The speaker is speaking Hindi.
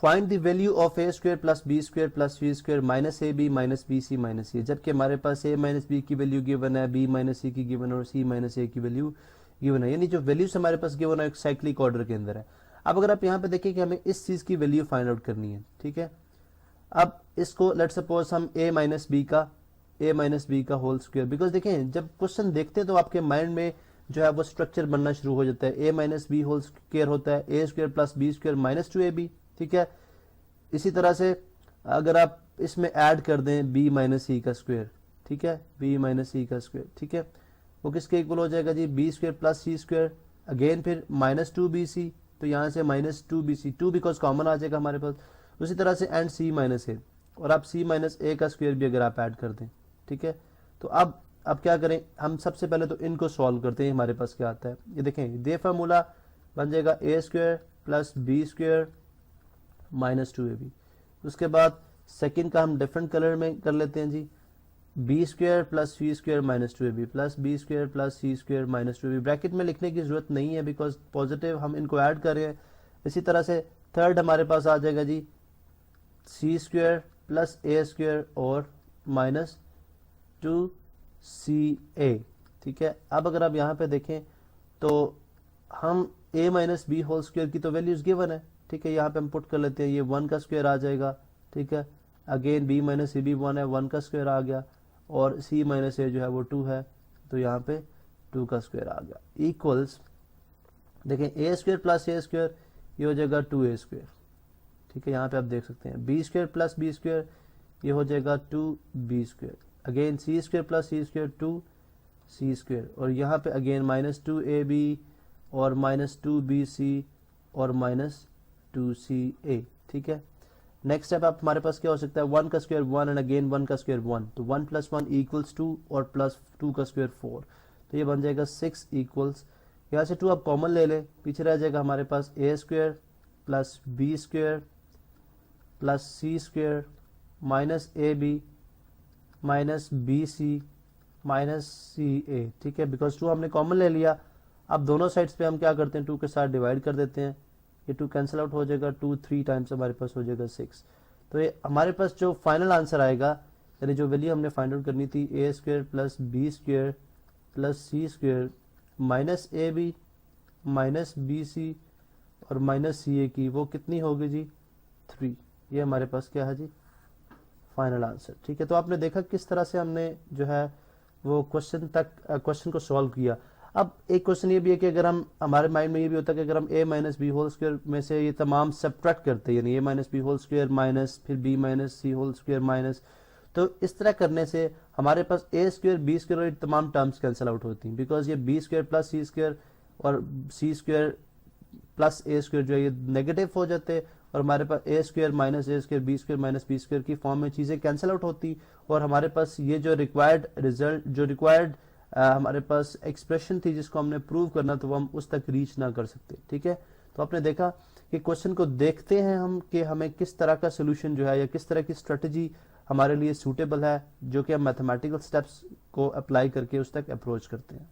Find the value of A square plus B square plus C square minus A B minus B C minus C, जबकि हमारे पास ए माइनस बी की वैल्यू गिवन है, बी माइनस सी की गिवन है और सी माइनस ए की वैल्यू गिवन है, यानी जो वैल्यूज हमारे पास गिवन है एक साइक्लिक ऑर्डर के अंदर है। अब अगर आप यहाँ पे देखिए कि हमें इस चीज की वैल्यू फाइंड आउट करनी है, ठीक है। अब इसको लेट सपोज हम ए माइनस बी का होल स्क्वायर, बिकॉज देखें जब क्वेश्चन देखते हैं तो आपके माइंड में जो है वो स्ट्रक्चर बनना शुरू हो जाता है। A minus B whole square होता है A square plus B square minus 2ab, ठीक है। इसी तरह से अगर आप इसमें ऐड कर दें बी माइनस सी का स्क्वायर, ठीक है, बी माइनस सी का स्क्वायर, ठीक है, वो किसके इक्वल हो जाएगा जी, बी स्क्वायर प्लस सी स्क्वायर, अगेन फिर माइनस 2bc, तो यहाँ से माइनस 2bc, 2 बिकॉज कॉमन आ जाएगा हमारे पास। उसी तरह से एंड सी माइनस ए, और आप सी माइनस ए का स्क्वायर भी अगर आप ऐड कर दें, ठीक है। तो अब क्या करें, हम सबसे पहले तो इनको सॉल्व करते हैं, हमारे पास क्या आता है ये देखें, ये फार्मूला बन जाएगा A square plus B square minus 2ab। उसके बाद सेकंड का हम डिफरेंट कलर में कर लेते हैं जी, बी स्क्वायर प्लस सी square minus 2ab plus B square plus सी स्क्वायर माइनस 2ab। ब्रैकेट में लिखने की जरूरत नहीं है बिकॉज पॉजिटिव हम इनको ऐड कर रहे हैं। इसी तरह से थर्ड हमारे पास आ जाएगा जी सी स्क्वायर प्लस ए स्क्वायर और माइनस 2ca, ठीक है। अब अगर आप यहाँ पे देखें तो हम a minus B whole square की तो वैल्यूज गिवन है, ठीक है, यहाँ पे हम पुट कर लेते हैं, ये 1 का स्क्वायर आ जाएगा, ठीक है। अगेन b माइनस सी भी 1 है, 1 का स्क्वायर आ गया, और c माइनस ए जो है वो 2 है, तो यहाँ पे 2 का स्क्वायर आ गया, इक्वल्स देखें ए स्क्वायर प्लस ए स्क्वायर ये हो जाएगा 2a स्क्वायर, ठीक है। यहाँ पे आप देख सकते हैं b square plus B square ये हो जाएगा 2b square, again c square plus सी स्क्वायर 2c स्क्वायर, और यहाँ पे अगेन माइनस 2ab और माइनस 2bc और माइनस 2ca, ठीक है। नेक्स्ट स्टेप आप हमारे पास क्या हो सकता है, 1 का स्क्वायर 1 एंड अगेन 1 का स्क्वायर 1, तो 1 प्लस 1 इक्वल्स 2 और प्लस 2 का स्क्वायर 4, तो ये बन जाएगा 6 इक्वल्स, यहाँ से 2 आप कॉमन ले लें, पीछे रह जाएगा हमारे पास A square plus B square plus C square minus A B minus B C minus C A, ठीक है, बिकॉज 2 हमने कॉमन ले लिया। अब दोनों साइड्स पे हम क्या करते हैं, 2 के साथ डिवाइड कर देते हैं, ये 2 कैंसिल आउट हो जाएगा, 2 3 टाइम्स हमारे पास हो जाएगा 6। तो ये हमारे पास जो फाइनल आंसर आएगा, यानी जो वैल्यू हमने फाइंड आउट करनी थी A square plus B square plus C square minus A B minus B C और माइनस सी ए की, वो कितनी होगी जी 3। ये हमारे पास क्या है जी फाइनल आंसर, ठीक है। तो आपने देखा किस तरह से हमने जो है वो क्वेश्चन को सॉल्व किया। अब एक क्वेश्चन ये भी है कि अगर हम हमारे माइंड में ये भी होता है कि अगर हम a minus B whole square में से ये तमाम सब्ट्रैक्ट करते हैं, यानी a minus B whole square minus फिर b minus c whole square minus, तो इस तरह करने से हमारे पास a स्क्वायर बी स्क्वायर और तमाम टर्म्स कैंसिल आउट होती हैं, बिकॉज ये b स्क्वायर प्लस सी स्क्वायर और C square plus A square जो है ये नेगेटिव हो जाते हैं, और हमारे पास A square minus A square B square minus B square की फॉर्म में चीज़ें कैंसिल आउट होती, और हमारे पास ये जो रिक्वायर्ड रिजल्ट जो रिक्वायर्ड हमारे पास एक्सप्रेशन थी जिसको हमने प्रूव करना, तो वो हम उस तक रीच ना कर सकते, ठीक है। तो आपने देखा कि क्वेश्चन को देखते हैं हम कि हमें किस तरह का सोल्यूशन जो है या किस तरह की स्ट्रेटजी हमारे लिए सूटेबल है, जो कि हम मैथमेटिकल स्टेप्स को अप्लाई करके उस तक अप्रोच करते हैं।